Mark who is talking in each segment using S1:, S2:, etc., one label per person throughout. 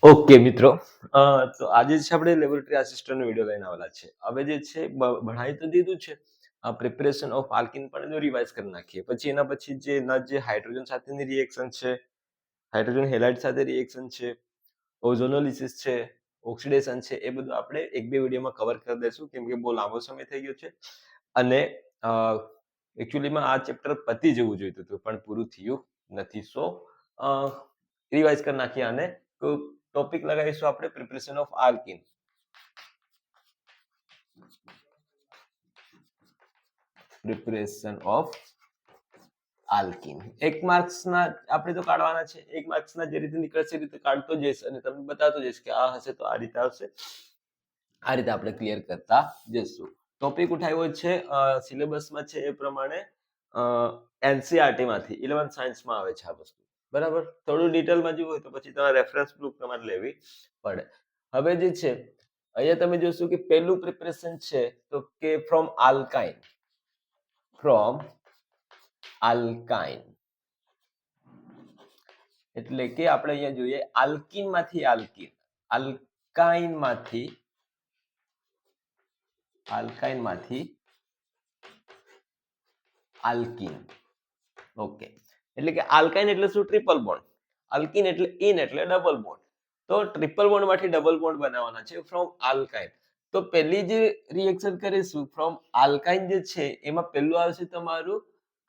S1: Okay મિત્રો, તો આજે છે આપણે લેબોરેટરી આસિસ્ટન્ટનો વિડીયો લઈને આવેલા છે. હવે જે છે ભણાવી તો દીધું છે, પ્રિપરેશન ઓફ આલ્કીન પણ એનું રિવાઇઝ કરી નાખીએ. પછી એના પછી જે હાઇડ્રોજન સાથેની રિએક્શન છે, હાઇડ્રોજન હેલાઇડ સાથે રિએક્શન છે, ઓઝોનોલિસિસ છે, ઓક્સિડેશન છે, એ બધું આપણે એક બે વિડીયોમાં કવર કરી દઈશું કેમ કે બહુ લાંબો સમય થઈ ગયો છે. અને એકચ્યુઅલીમાં આ ચેપ્ટર પતી જવું જોઈતું હતું પણ પૂરું થયું નથી. સો રિવાઇઝ કરી નાખીએ અને ટોપિક લગાવીશું આપણે preparation of alkene. Preparation of alkene 1 માર્ક્સના આપણે તો કાઢવાના છે. 1 માર્ક્સના જે રીતે નીકળશે એ રીતે કાઢતો જઈશ અને તમને બતાવતો જઈશ કે આ હશે તો આ રીતે આવશે. આ રીતે આપણે ક્લિયર કરતા જઈશું. ટોપિક ઉઠાવ્યો છે સિલેબસમાં છે એ પ્રમાણે એનસીઈઆરટી માંથી 11th સાયન્સમાં આવે છે આ વસ્તુ. બરાબર, થોડું ડિટેલમાં જોવું હોય તો પછી તમારે રેફરન્સ બુક તમારે લેવી પડે. હવે જે છે અહીંયા તમે જોશો કે પહેલું પ્રિપરેશન છે તો કે ફ્રોમ આલ્કાઇન. એટલે કે આપણે અહીંયા જોઈએ આલ્કીન માંથી આલ્કીન. ઓકે, એટલે કે આલ્કાઇન એટલે શું? Triple bond. આલ્કીન એટલે ઇન એટલે ડબલ બોન્ડ. તો ટ્રિપલ બોન્ડ માંથી ડબલ બોન્ડ બનાવવાના છે ફ્રોમ આલ્કાઇન. તો પહેલી જે રિએક્શન કરીશું ફ્રોમ આલ્કાઇન જે છે એમાં પહેલું આવશે તમારું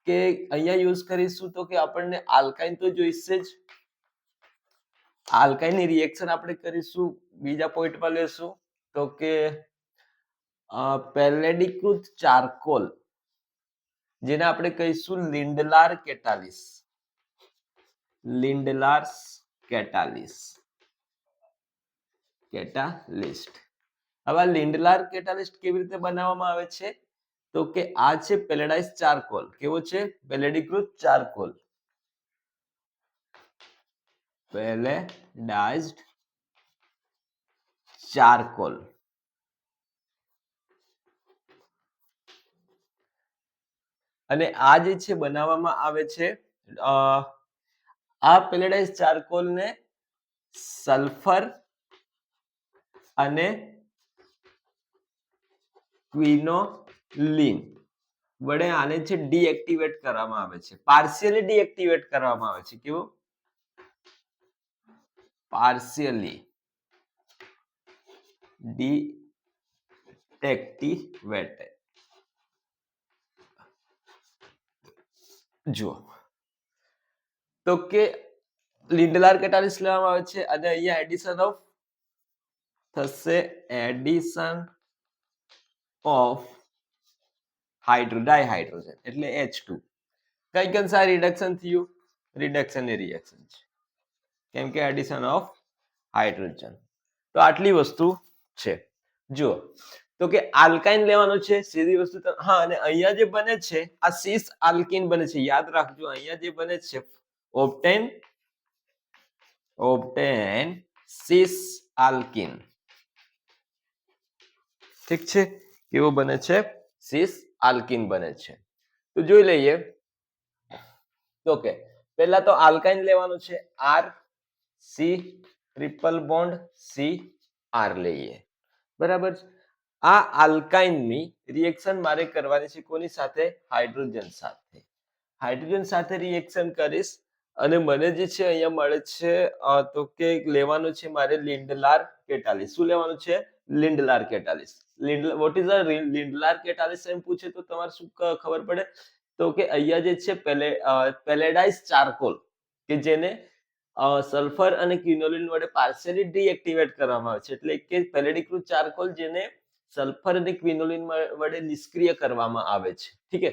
S1: કે અહીંયા યુઝ કરીશું તો કે આપણને આલ્કાઇન તો જોઈશે જ. આલ્કાઇનની રિએક્શન આપણે કરીશું, બીજા પોઈન્ટમાં લેશું તો કે પેલેડીકૃત ચારકોલ, જેને આપણે કહીશું લિન્ડલાર કેટાલિસ્ટ. હવે લિન્ડલાર કેટાલિસ્ટ કેવી રીતે બનાવવામાં આવે છે તો કે આ છે પેલેડાઇઝ ચારકોલ. કેવો છે? પેલેડીકૃત ચારકોલ. પેલેડાઇઝ્ડ ચારકોલ. અને આ જે છે બનાવવામાં આવે છે આ પેલેડાઇઝ ચારકોલને સલ્ફર અને ક્વિનોલિન વડે આને છે ડીએક્ટિવેટ કરવામાં આવે છે, પાર્શિયલી ડીએક્ટિવેટ કરવામાં આવે છે. કેવું? Partially deactivate. જુઓ તો કે લિન્ડલાર કેટાલિસ્ટ લેવામાં આવે છે અને અહીંયા એડિશન ઓફ થશે, એડિશન ઓફ ડાયહાઇડ્રોજન એટલે H2. કઈ કંસા રિડક્શન થયું? રિડક્શનની રિએક્શન છે કેમ કે એડિશન ઓફ હાઇડ્રોજન. તો આટલી વસ્તુ છે. જુઓ તો કે આલ્કાઇન લેવાનું છે, સીધી વસ્તુ. હા, અને અહીંયા જે બને છે આ સિસ આલ્કીન બને છે. યાદ રાખજો, અહીંયા જે બને છે ઓબ્ટેન સિસ આલ્કીન. ઠીક છે, કેવો બને છે? સિસ આલ્કીન બને છે. તો જોઈ લઈએ. ઓકે, પહેલા તો આલ્કાઇન લેવાનું છે, R C triple bond C R લઈએ. બરાબર. આ આલ્કાઇનની રિએક્શન મારે કરવાની છે કોની સાથે? હાઇડ્રોજન સાથે. હાઇડ્રોજન સાથે રિએક્શન કરીશ અને મને જે છે અહીંયા મળે છે તો કે લેવાનું છે મારે લિન્ડલાર કેટાલિસ. શું લેવાનું છે? લિન્ડલાર કેટાલિસ. વોટ ઇઝ અ લિન્ડલાર કેટાલિસ એમ પૂછે તો તમારે શું ખબર પડે તો કે અહીંયા જે છે પેલેડાઇઝ ચારકોલ કે જેને સલ્ફર અને ક્વિનોલિન વડે પાર્શિયલી ડીએક્ટિવેટ કરવામાં આવે છે. એટલે કે પેલેડીકૃત ચારકોલ જેને સલ્ફર અને ક્વિનોલિન વડે નિષ્ક્રિય કરવામાં આવે છે. ઠીક છે,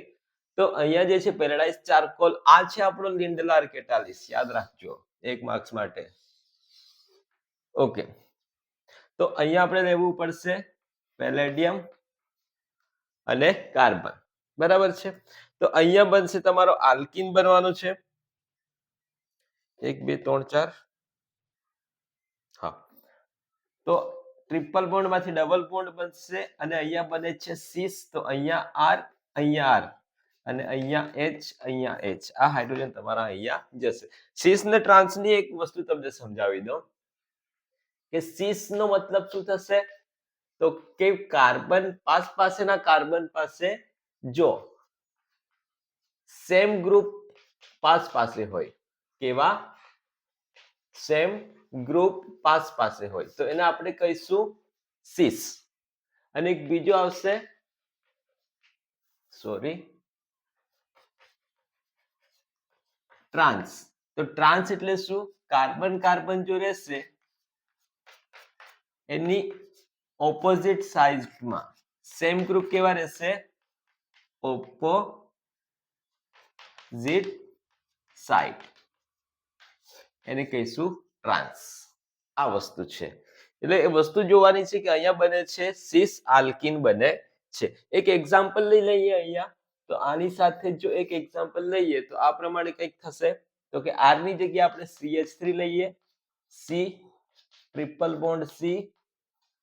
S1: તો અહીંયા જે છે પેલેડાઇઝ ચારકોલ, આ છે આપણો લિન્ડલાર કેટાલિસ. યાદ રાખજો 1 માર્ક્સ માટે. ઓકે, તો અહીંયા આપણે લેવું પડશે પેલેડિયમ અને કાર્બન. બરાબર છે. તો અહીંયા બનશે તમારો આલ્કીન બનવાનો છે. 1 2 3 4. હા, તો ટ્રિપલ બોન્ડ માંથી ડબલ બોન્ડ બનશે અને અહીંયા બને છે સિસ. તો અહીંયા આર, અહીંયા આર અને અહીંયા H, અહીંયા H. આ હાઇડ્રોજન તમારા અહીંયા જશે. સિસ ને ટ્રાન્સ ની એક વસ્તુ તમને સમજાવી દઉં. કે સિસ નો મતલબ શું થશે તો કે કાર્બન પાસેના કાર્બન પાસે જો સેમ ગ્રુપ પાસે હોય કેવા સેમ ગ્રુપ પાસે હોય તો એને આપણે કહીશું સિસ અને એક બીજો આવશે ટ્રાન્સ તો ટ્રાન્સ એટલે શું કાર્બન કાર્બન જો રહેશે એની ઓપોઝિટ સાઇડમાં સેમ ગ્રુપ કેવા રહેશે ઓપોઝિટ સાઇડ એને કહીશું ટ્રાન્સ આ વસ્તુ છે એટલે એ વસ્તુ જોવાની છે કે અહીંયા બને છે સિસ આલ્કીન બને છે એક એક્ઝામ્પલ લઈ લઈએ અહીંયા તો આની સાથે જો એક એક્ઝામ્પલ લઈએ તો આ પ્રમાણે કંઈક થશે તો કે આર ની જગ્યાએ આપણે CH3 લઈએ સી ટ્રિપલ બોન્ડ સી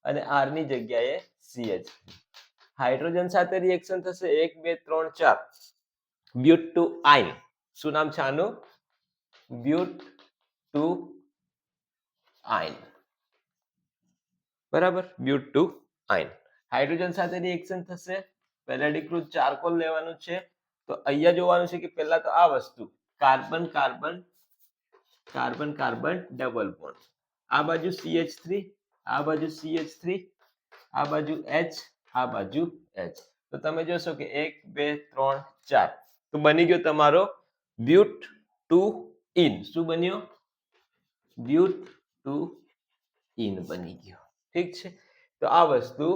S1: અને આર ની જગ્યાએ CH હાઇડ્રોજન સાથે રિએક્શન થશે 1 2 3 4 બ્યુટ ટુ આઇન શું નામ છે આનું બ્યુટ ટુ આઇન બરાબર બ્યુટ ટુ આઇન હાઇડ્રોજન સાથે રિએક્શન થશે પેલેડિક્રુઝ ચારકોલ લેવાનું છે તો અહીંયા જોવાનું છે કે પહેલા તો આ વસ્તુ carbon carbon carbon carbon double bond આ બાજુ CH3 આ બાજુ CH3 આ બાજુ H આ બાજુ H તો તમે જોશો કે 1 2 3 4 તો બની ગયો તમારો બ્યુટ ટુ ઇન શું બન્યો બ્યુટ ટુ ઇન બની ગયો ઠીક છે તો આ વસ્તુ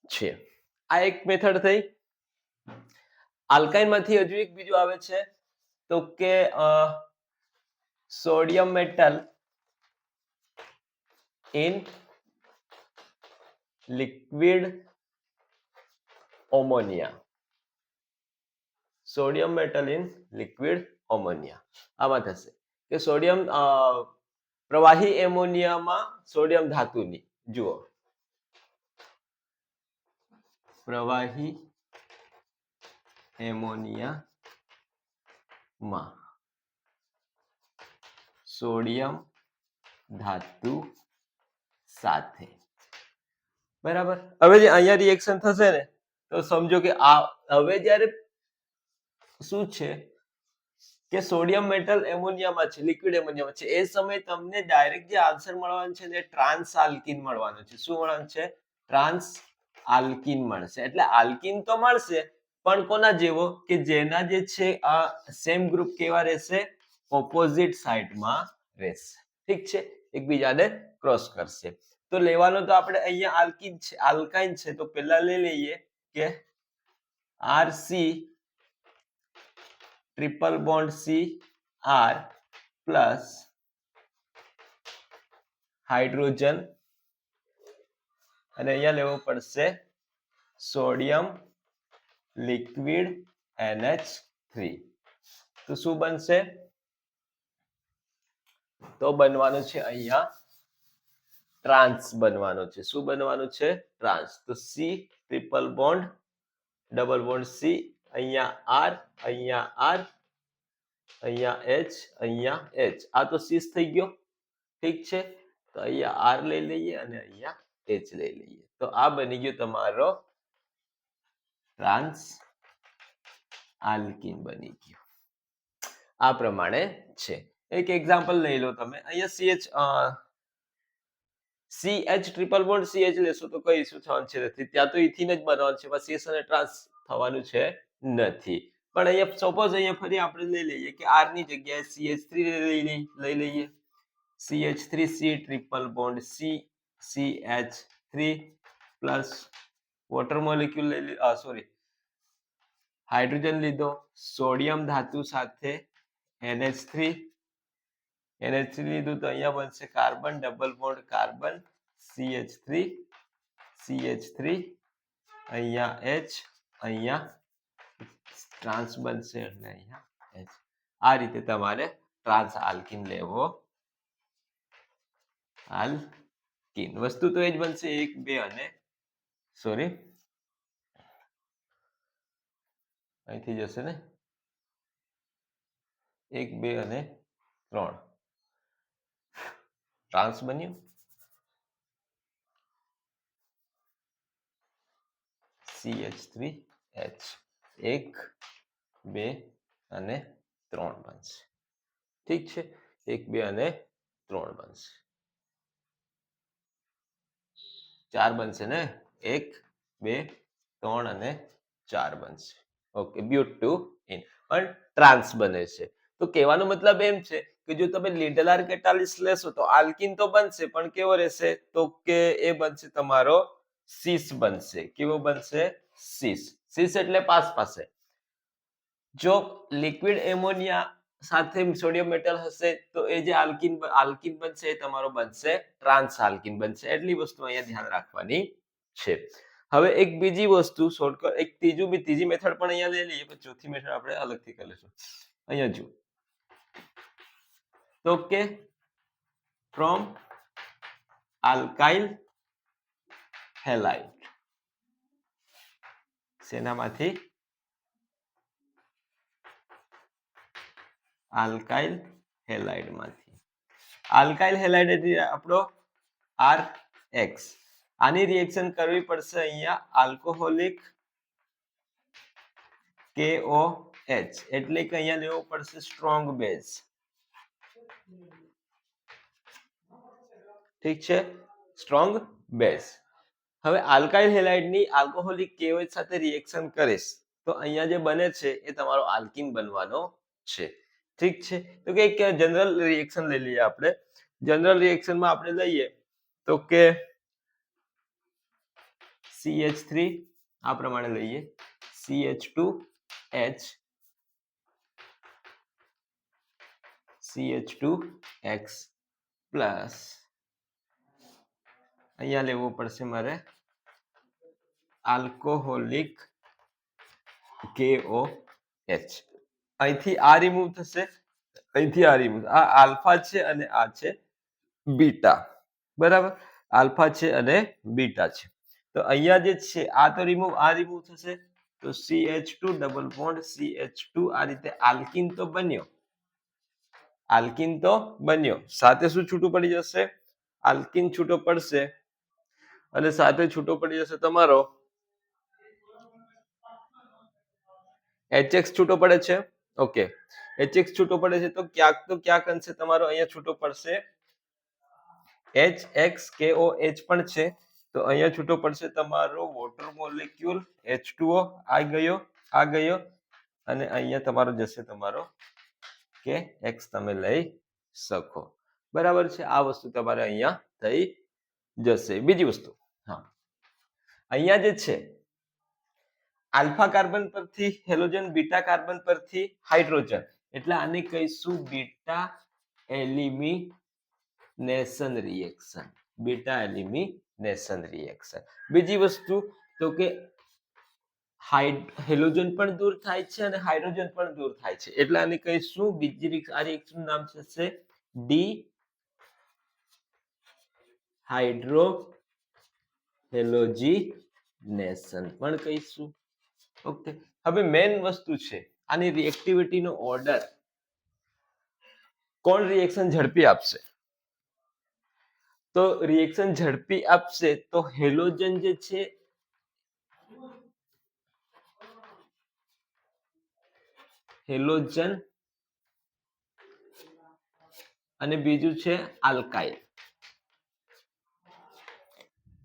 S1: છે આ એક મેથડ થઈ આલ્કાઇન માંથી હજુ એક બીજું આવે છે તો કે sodium metal in liquid ammonia sodium metal in liquid ammonia આમાં થશે કે સોડિયમ પ્રવાહી એમોનિયામાં સોડિયમ ધાતુની જુઓ પ્રવાહી એમોનિયામાં સોડિયમ ધાતુ સાથે બરાબર હવે જે અહીંયા રિએક્શન થશે ને તો સમજો કે આ હવે જ્યારે શું છે કે સોડિયમ મેટલ એમોનિયામાં છે લિક્વિડ એમોનિયામાં છે એ સમયે તમને ડાયરેક્ટ જે આન્સર મળવાનું છે ને ટ્રાન્સ આલ્કીન મળવાનું છે શું મળવાનું છે ટ્રાન્સ આલ્કીન મળશે એટલે આલ્કીન તો મળશે પણ કોના જેવો કે જેના જે છે આ સેમ ગ્રુપ કેવા રહેશે ઓપોઝિટ સાઇડમાં રહેશે ઠીક છે એકબીજાને ક્રોસ કરશે તો લેવાનો તો આપણે અહીંયા આલ્કીન છે આલ્કાઇન છે તો પહેલા લઈ લઈએ કે RC triple bond C R plus hydrogen અને અહીંયા લેવો પડશે સોડિયમ લિક્વિડ NH3 તો શું બનશે તો બનવાનું છે અહીંયા ટ્રાન્સ બનવાનો છે શું બનવાનું છે ટ્રાન્સ તો C triple bond double bond C અહીંયા R અહીંયા R અહીંયા H અહીંયા H આ તો સીસ થઈ ગયો ઠીક છે તો અહીંયા R લઈ લઈએ અને અહીંયા H લઈ લઈએ તો આ બની ગયો તમારો ટ્રાન્સ આલ્કીન બની ગયો આ પ્રમાણે છે એક એક્ઝામ્પલ લઈ લો તમે અહીંયા CH ટ્રિપલ બોન્ડ CH લેશો તો કઈ શું થવાનું છે નથી ત્યાં તો ઇથિન જ બનવાનું છે પણ CS અને ટ્રાન્સ થવાનું છે નથી પણ અહીંયા સપોઝ અહીંયા ફરી આપણે લઈ લઈએ કે R ની જગ્યાએ CH3 લઈ લઈએ CH3C triple bond CH3 plus water molecule લઈ હાઇડ્રોજન લીધો સોડિયમ ધાતુ સાથે NH3 લીધું તો અહીંયા બનશે carbon double bond carbon CH3 અહીંયા H અહીંયા ટ્રાન્સ બનશે એટલે અહીંયા H આ રીતે તમારે ટ્રાન્સ આલ્કીન લેવો આલ્કીન વસ્તુ તો એ જ બનશે 1 2 અને સોરી અહીંથી જશે ને 1 2 અને 3 ટ્રાન્સ બન્યું CH3H 1 2 અને 3 બનશે. ઠીક છે, 1 2 અને 3 બનશે. 4 બનશે ને, 1 2 3 અને 4 બનશે. ઓકે, બ્યુટુઇન પણ ટ્રાન્સ બને છે. તો કહેવાનો મતલબ એમ છે કે જો તમે લીડલાર કેટાલિસ લેશો તો આલ્કીન તો બનશે, પણ કેવો રહેશે? તો કે એ બનશે તમારો સીસ બનશે. કેવો બનશે? સીસ. સીસ એટલે પાસ પાસે. જો લિક્વિડ એમોનિયા સાથે સોડિયમ મેટલ હશે તો એ જે આલ્કીન બનશે એ તમારો બનશે ટ્રાન્સ આલ્કીન બનશે. એટલી વસ્તુ અહીંયા ધ્યાન રાખવાની છે. હવે એક બીજી વસ્તુ શોર્ટકટ, એક ત્રીજી મેથડ પણ અહીંયા લઈ લઈએ, પણ ચોથી મેથડ આપણે અલગથી કરી લઈશું. અહીંયા જુઓ તો કે ફ્રોમ આલ્કાઇલ હેલાઇડ. શેનામાંથી? આલ્કાઇલ હેલાઇડ માંથી. આલ્કાઇલ હેલાઇડ એટલે આપણો RX. આની રિએક્શન કરવી પડશે અહીંયા આલ્કોહોલિક KOH, એટલે કે અહીંયા લેવો પડશે સ્ટ્રોંગ બેઝ. ઠીક છે, સ્ટ્રોંગ બેઝ. હવે આલ્કાઇલ હેલાઇડની આલ્કોહોલિક KOH સાથે રિએક્શન કરીશ તો અહીંયા જે બને છે એ તમારો આલ્કીન બનવાનો છે. ઠીક છે, તો કે એક જનરલ રિએક્શન લઈ લઈએ આપણે. જનરલ રિએક્શનમાં આપણે લઈએ તો કે CH3 આ પ્રમાણે લઈએ, CH2H CH2X પ્લસ અહીંયા લેવું પડશે મારે આલ્કોહોલિક KOH. અહીંથી આ રિમૂવ થશે, અહીંથી આ રિમૂવ. આ આલ્ફા છે અને આ છે બીટા. બરાબર, આલ્ફા છે અને બીટા છે. તો અહીંયા જે છે આ તો રિમૂવ, આ રિમૂવ થશે તો CH2 ડબલ બોન્ડ CH2. આ રીતે આલ્કીન તો બન્યો, આલ્કીન તો બન્યો. સાથે શું છૂટું પડી જશે? આલ્કીન છૂટો પડશે અને સાથે છૂટો પડી જશે તમારો HX છૂટો પડે છે. ઓકે, HX છૂટો પડે છે તો ક્યાંક અંશે તમારો અહીંયા છૂટો પડશે HX KOH પણ છે. તો અહીંયા છૂટો પડશે તમારો વોટર મોલેક્યુલ H2O. આ ગયો અને અહીંયા તમારો જશે તમારો KX. તમે લઈ શકો. બરાબર છે, આ વસ્તુ તમારે અહીંયા થઈ જશે. બીજી વસ્તુ, હા, અહીંયા જે છે આલ્ફા કાર્બન પરથી હેલોજન, બીટા કાર્બન પરથી હાઇડ્રોજન, એટલે આને કહીશું beta elimination reaction. Beta elimination reaction. બીજી વસ્તુ તો કે હેલોજન પણ દૂર થાય છે અને હાઇડ્રોજન પણ દૂર થાય છે, એટલે આને કહીશું બીજી આ રિએક્શન નામ થશે ડી હાઇડ્રો હેલોજિનેશન પણ કહીશું. ઓકે, હવે મેઇન વસ્તુ છે આની રિએક્ટિવિટીનો ઓર્ડર. કોણ રિએક્શન ઝડપી આપશે? તો રિએક્શન ઝડપી આપશે તો હેલોજન જે છે હેલોજન અને બીજું છે આલ્કાઇલ.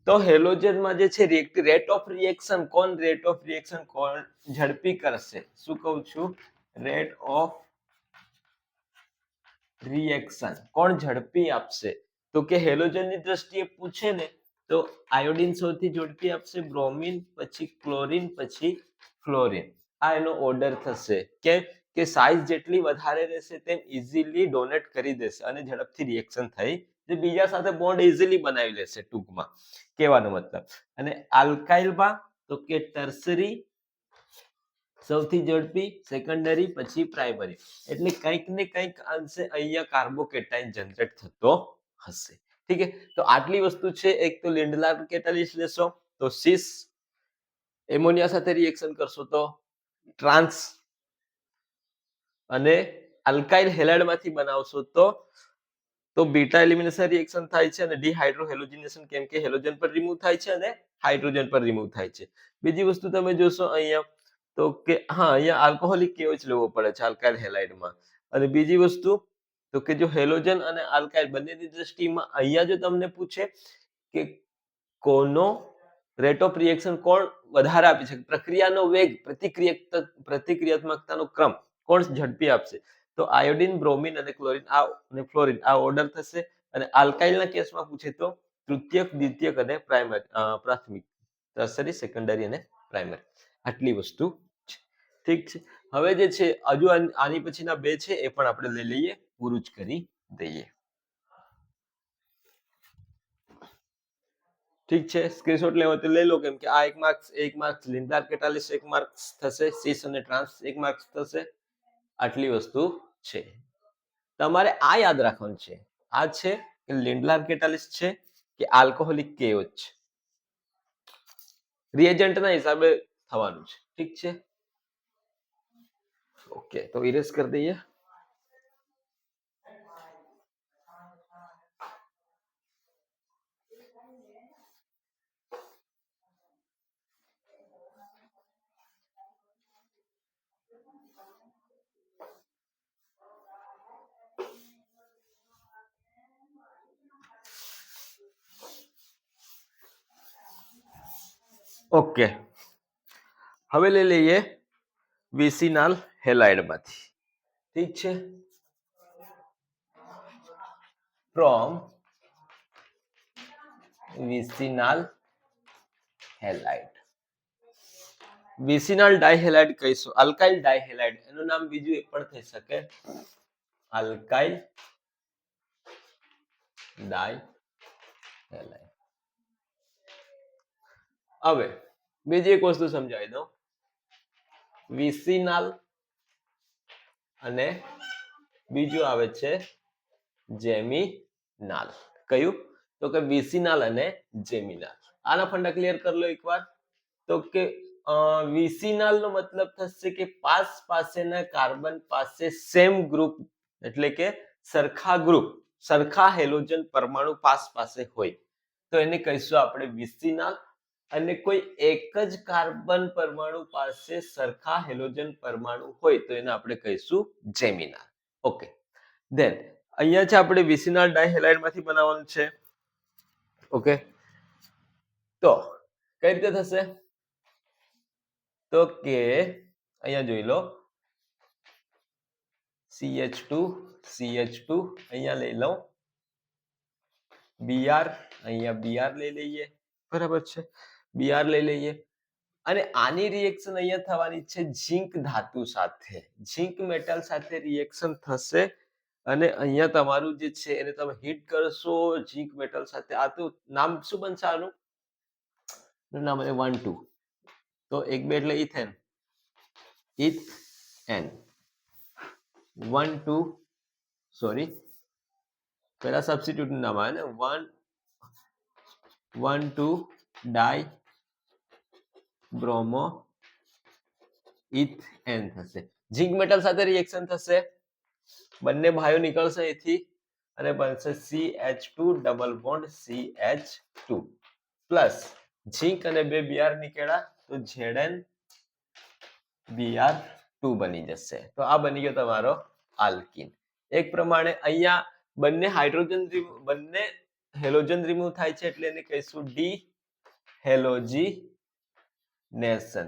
S1: તો હેલોજનમાં જે છે રેટ ઓફ રિએક્શન કોણ ઝડપી કરશે? શું કહું છું? રેટ ઓફ રિએક્શન કોણ ઝડપી આપશે? તો કે હેલોજનની દ્રષ્ટિએ પૂછે ને તો આયોડિન સૌથી ઝડપી આપશે, બ્રોમિન, પછી ક્લોરીન, પછી ફ્લોરિન. આ એનો ઓર્ડર થશે. કે સાઇઝ જેટલી વધારે રહેશે તેમ ઇઝીલી ડોનેટ કરી દેશે અને ઝડપથી રિએક્શન થઈ જે બીજા સાથે બોન્ડ ઇઝીલી બનાવી લેશે, ટૂંકમાં કહેવાનો મતલબ. અને આલ્કાઇલમાં તો કે ટર્સરી સૌથી ઝડપી, સેકન્ડરી, પછી પ્રાઇમરી. એટલે કંઈક ને કંઈક અંશે અહીંયા કાર્બોકેટાઇન જનરેટ થતો હશે. ઠીક છે, તો આટલી વસ્તુ છે. એક તો લિન્ડલાર કેટાલિસ લેશો તો સિસ, એમોનિયા સાથે રિએક્શન કરશો તો ટ્રાન્સ, અને આલ્કાઇલ હેલાઇડમાંથી બનાવશો તો બીટા એલિમિનેશન રિએક્શન થાય છે અને ડિહાઇડ્રો હેલોજિનેશન, કેમ કે હેલોજન પર રિમૂવ થાય છે અને હાઇડ્રોજન પર રિમૂવ થાય છે. બીજી વસ્તુ તમે જોશો અહીંયા તો કે હા અહીંયા આલ્કોહોલિક કેવો જ લેવો પડે છે આલ્કાઇલ હેલાઇડમાં. અને બીજી વસ્તુ તો કે જો હેલોજન અને આલ્કાઇલ બંનેની દ્રષ્ટિમાં અહીંયા જો તમને પૂછે કે કોનો રેટ ઓફ રિએક્શન કોણ વધારે આપી શકે, પ્રક્રિયાનો વેગ, પ્રતિક્રિયાત્મકતાનો ક્રમ કોણ ઝડપી આપશે, તો આયોડિન, બ્રોમિન અને ક્લોરીન અને ફ્લોરિન આ ઓર્ડર થશે. અને આલ્કાઇલના કેસમાં પૂછે તો તૃતીયક, દ્વિતીયક અને પ્રાથમિક, ટર્શરી, સેકન્ડરી અને પ્રાઇમરી, આટલી વસ્તુ છે. ઠીક છે. હવે જે છે હજુ આની પછીના બે છે એ પણ આપણે લઈ લઈએ, પૂરું જ કરી દઈએ. ઠીક છે, સ્ક્રીનશોટ લેવો તો લઈ લો, કેમ કે આ 1 માર્ક્સ લિન્ડાર કેટાલિસ 1 માર્ક્સ થશે, સિસ અને ટ્રાન્સ 1 માર્ક્સ થશે. આટલી વસ્તુ છે. તમારે આ યાદ રાખવાનું છે, આ છે કે લિન્ડલાર કેટાલિસ છે કે આલ્કોહોલિક કેઓચ છે, રિએજન્ટના હિસાબે થવાનું છે. ઠીક છે, ઓકે, તો ઇરેઝ કરી દઈએ. ઓકે, હવે લઈ લઈએ વિસિનાલ હેલાઇડમાંથી. ઠીક છે, ફ્રોમ વિસિનાલ હેલાઇડ. વિસિનાલ ડાયહેલાઇડ કહીશું, આલ્કાઇલ ડાયહેલાઇડ, એનું નામ બીજું એક પણ થઈ શકે, આલ્કાઇલ ડાયહેલાઇડ. હવે બીજી એક વસ્તુ સમજાવી દઉં, વિસિનાલ અને બીજું આવે છે જેમિનાલ. કયું? તો કે વિસિનાલ અને જેમિનાલ. આના ફંડા ક્લિયર કરી લો એકવાર. તો કે વિસિનાલ નો મતલબ થશે કે પાસેના કાર્બન પાસે સેમ ગ્રુપ, એટલે કે સરખા ગ્રુપ, સરખા હેલોજન પરમાણુ પાસે હોય તો એને કહીશું આપણે વિસિનાલ. અને કોઈ એક જ કાર્બન પરમાણુ પાસે સરખા હેલોજન પરમાણુ હોય તો એને આપણે કહીશું જેમિનાલ. ઓકે, ધેન અહીંયા છે આપણે વિસિનાલ ડાયહેલાઇડ માંથી બનાવવાનું છે. ઓકે, તો કઈ રીતે થશે? તો કે અહીંયા જોઈ લો, CH2 CH2 અહીંયા લઈ લઉં, Br અહીંયા Br લઈ લઈએ, બરાબર છે, Br લઈ લઈએ. અને આની રિએક્શન અહીંયા થવાની છે ઝિંક ધાતુ સાથે, ઝિંક મેટલ સાથે રિએક્શન થશે. અને અહીંયા તમારું જે છે એને તમે હીટ કરશો ઝિંક મેટલ સાથે. આ તો નામ શું બનશે આનું? નામ 1 2, તો 1 2 એટલે ઇથેન, ઇથેન 1 2, સોરી પહેલા સબસ્ટિટ્યુટ નું નામ આવે ને, 1 2 ડાય બ્રોમો ઇથેન થશે. ઝિંક મેટલ સાથે રિએક્શન થશે, બંને ભાઈઓ નીકળશે અહીંથી અને બનશે CH2 double bond CH2 plus zinc અને બે Br નીકળ્યા તો Zn Br2 બની જશે. તો આ બની ગયો તમારો આલ્કીન. એક પ્રમાણે અહીંયા બંને હેલોજન રિમૂવ થાય છે એટલે એને કહીશું ડી હેલોજીનેશન.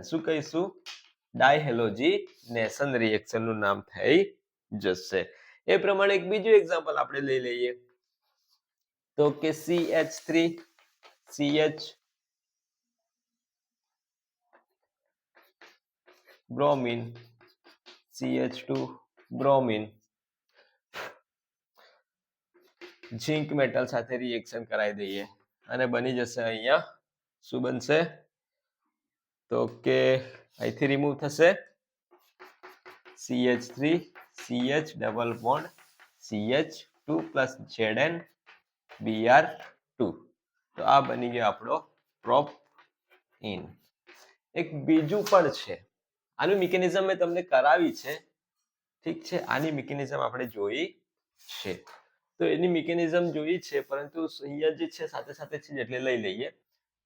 S1: શું કહીશું? ડાયહેલોજીનેશન રિએક્શન નું નામ થઈ જશે. એ પ્રમાણે એક બીજું એક્ઝામ્પલ આપણે લઈ લઈએ, તો કે CH3 CH bromine CH2 bromine zinc metal સાથે રિએક્શન કરાવી દઈએ અને બની જશે અહીંયા શું બનશે? તો કે અહીંથી રિમૂવ થશે CH3 CH double bond CH2 plus Zn Br2. તો આ બની ગયો આપણો પ્રોપીન. એક બીજું પણ છે, આનું મિકેનિઝમ મેં તમને કરાવી છે, ઠીક છે, આની મિકેનિઝમ આપણે જોઈ છે. તો એની મિકેનિઝમ જોઈ છે, પરંતુ અહીંયા જે છે સાથે સાથે છે એટલે લઈ લઈએ.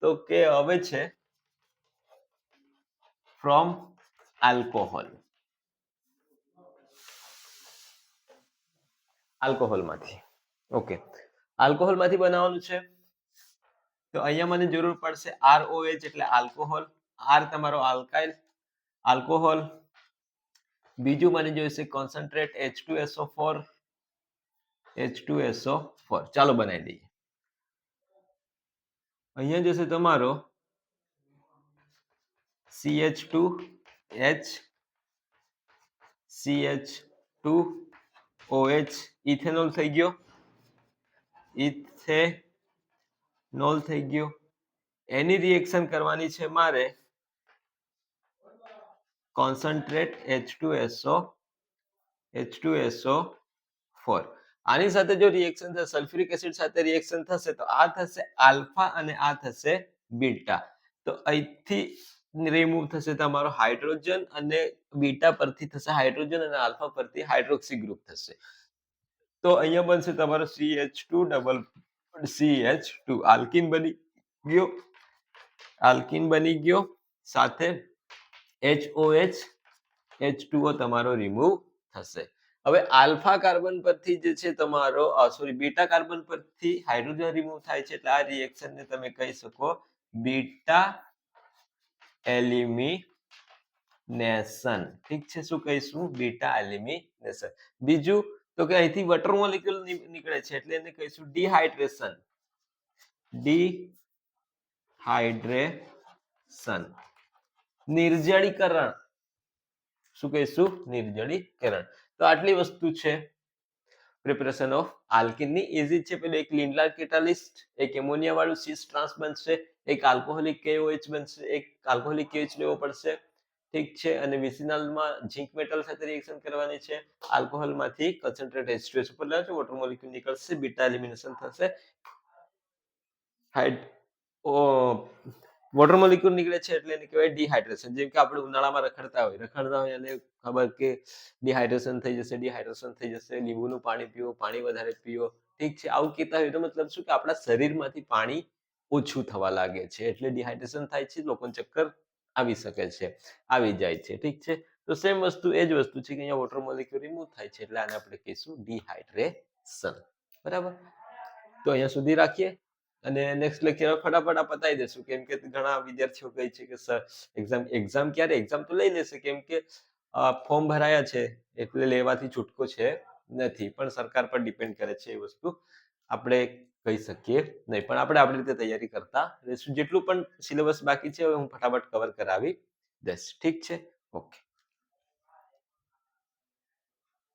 S1: તો કે હવે છે ફ્રોમ આલ્કોહોલ, આલ્કોહોલમાંથી. ઓકે, આલ્કોહોલમાંથી બનાવવાનું છે તો અહીંયા મને જરૂર પડશે ROH એટલે આલ્કોહોલ, R તમારો આલ્કાઇલ આલ્કોહોલ. બીજું મને જોઈશે કોન્સન્ટ્રેટ H2SO4, H2SO4. ચાલો બનાવી દઈએ. અહીંયા જશે તમારો CH2H, CH2OH, ઇથેનોલ થઈ ગયો, ઇથેનોલ થઈ ગયો. એની રિએક્શન કરવાની છે મારે કોન્સન્ટ્રેટ H2SO4. આની સાથે જો રિએક્શન થશે, સલ્ફ્યુરિક એસિડ સાથે રિએક્શન થશે તો આ થશે આલ્ફા અને આ થશે બીટા. તો અહીંથી રિમૂવ થશે તમારો હાઇડ્રોજન અને બીટા પરથી થશે હાઇડ્રોજન અને આલ્ફા પરથી હાઇડ્રોક્સી ગ્રુપ થશે. તો અહીંયા બનશે તમારો CH2 આલ્કીન બની ગયો, આલ્કીન બની ગયો, સાથે HOH H2O તમારો રિમૂવ થશે. હવે આલ્ફા કાર્બન પરથી જે છે તમારો બીટા કાર્બન પરથી હાઇડ્રોજન રિમૂવ થાય છે એટલે આ રિએક્શનને તમે કહી શકો બીટા એલિમિનેશન. ઠીક છે, શું કહીશું? Beta elimination. બીજું તો કે અહીંથી વોટર મોલેક્યુલ નીકળે છે એટલે એને કહીશું ડિહાઇડ્રેશન, ડિહાઇડ્રેશન. નિર્જળીકરણ, શું કહીશું? નિર્જળીકરણ. તો આટલી વસ્તુ છે પ્રિપરેશન ઓફ આલ્કીનની. ઇઝી છે. પેલું એક લિન્ડલાર કેટાલિસ્ટ, એક એમોનિયા વાળું સિસ ટ્રાન્સ બનશે, એક આલ્કોહોલિક KOH બનશે, એક આલ્કોહોલિક KH લેવો પડશે. ઠીક છે, અને વિસિનલમાં ઝિંક મેટલ સાથે રિએક્શન કરવાની છે. આલ્કોહોલમાંથી કોન્સન્ટ્રેટ H2SO પર લેવાનું છે, વોટર મોલેક્યુલ નીકળશે, બીટા એલિમિનેશન થશે, વોટર મોલેક્યુલ નીકળે છે એટલે એને કહેવાય ડિહાઇડ્રેશન. જેમ કે આપણે ઉનાળામાં રખડતા હોય અને ખબર કે ડિહાઇડ્રેશન થઈ જશે, લીંબુનું પાણી પીવો, પાણી વધારે પીવો. ઠીક છે, આવું કહેતા હોય તો મતલબ શું કે આપણા શરીરમાંથી પાણી ઓછું થવા લાગે છે એટલે ડિહાઇડ્રેશન થાય છે, લોકોને ચક્કર આવી શકે છે, આવી જાય છે. ઠીક છે, તો સેમ વસ્તુ એ જ વસ્તુ છે કે અહીંયા વોટર મોલેક્યુલ રિમૂવ થાય છે એટલે આને આપણે કહીશું ડિહાઇડ્રેશન. બરાબર, તો અહીંયા સુધી રાખીએ અને નેક્સ્ટ લેક્ચર ફટાફટ પતાવી દેશું, કેમ કે ઘણા વિદ્યાર્થીઓ કહે છે કે સર એક્ઝામ ક્યારે? એક્ઝામ તો લઈ લેશે, કેમ કે ફોર્મ ભરાયા છે એટલે લેવાથી છૂટકો છે નથી, પણ સરકાર પર ડિપેન્ડ કરે છે એ વસ્તુ, આપણે કહી શકીએ નહીં, પણ આપણે આપણી રીતે તૈયારી કરતા રહીશું. જેટલું પણ સિલેબસ બાકી છે હવે હું ફટાફટ કવર કરાવી દઈશ. ઠીક છે, ઓકે.